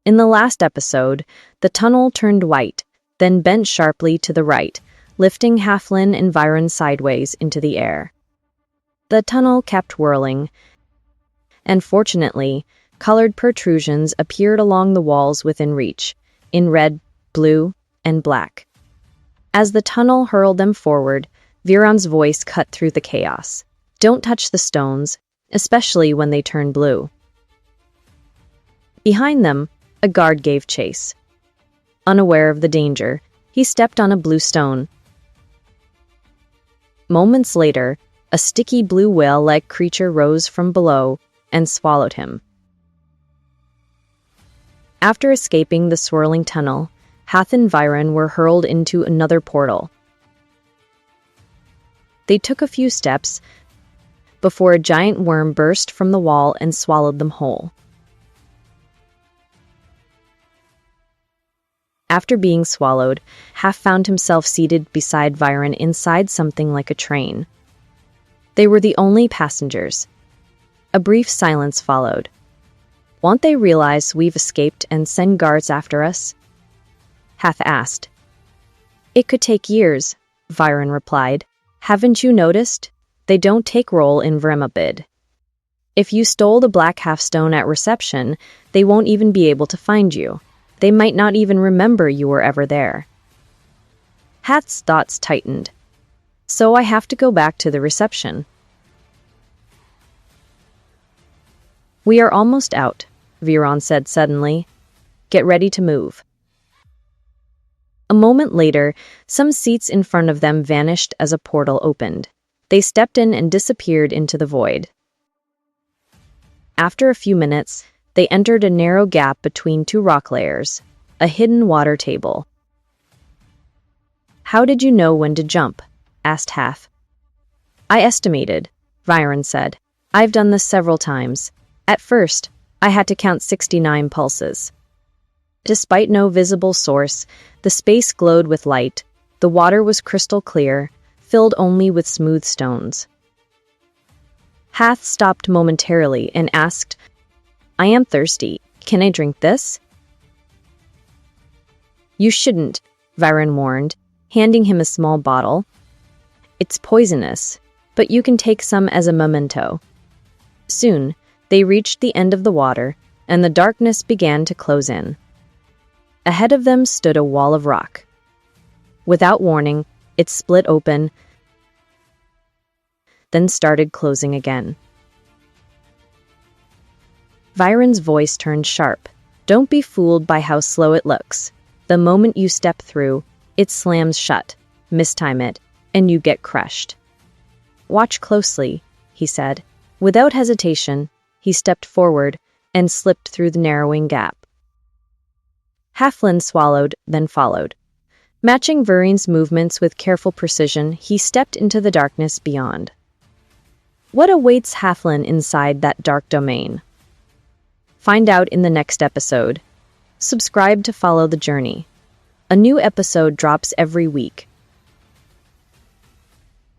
In the last episode, the tunnel turned white, then bent sharply to the right, lifting Hathlin and Viron sideways into the air. The tunnel kept whirling, and fortunately, colored protrusions appeared along the walls within reach, in red, blue, and black. As the tunnel hurled them forward, Viron's voice cut through the chaos. "Don't touch the stones, especially when they turn blue." Behind them, a guard gave chase. Unaware of the danger, he stepped on a blue stone. Moments later, a sticky blue whale-like creature rose from below and swallowed him. After escaping the swirling tunnel, Hath and Viron were hurled into another portal. They took a few steps before a giant worm burst from the wall and swallowed them whole. After being swallowed, Hath found himself seated beside Viron inside something like a train. They were the only passengers. A brief silence followed. "Won't they realize we've escaped and send guards after us?" Hath asked. "It could take years," Viron replied. "Haven't you noticed? They don't take roll in Vremabid. If you stole the black half-stone at reception, they won't even be able to find you. They might not even remember you were ever there." Hath's thoughts tightened. "So I have to go back to the reception." "We are almost out," Viron said suddenly. "Get ready to move." A moment later, some seats in front of them vanished as a portal opened. They stepped in and disappeared into the void. After a few minutes, they entered a narrow gap between two rock layers, a hidden water table. "How did you know when to jump?" asked Hath. "I estimated," Viron said. "I've done this several times. At first, I had to count 69 pulses." Despite no visible source, the space glowed with light. The water was crystal clear, filled only with smooth stones. Hath stopped momentarily and asked, "I am thirsty. Can I drink this?" "You shouldn't," Viron warned, handing him a small bottle. "It's poisonous, but you can take some as a memento." Soon, they reached the end of the water, and the darkness began to close in. Ahead of them stood a wall of rock. Without warning, it split open, then started closing again. Viron's voice turned sharp. "Don't be fooled by how slow it looks. The moment you step through, it slams shut. Mistime it, and you get crushed." "Watch closely," he said. Without hesitation, he stepped forward and slipped through the narrowing gap. Hathlin swallowed, then followed. Matching Viron's movements with careful precision, he stepped into the darkness beyond. What awaits Hathlin inside that dark domain? Find out in the next episode. Subscribe to follow the journey. A new episode drops every week.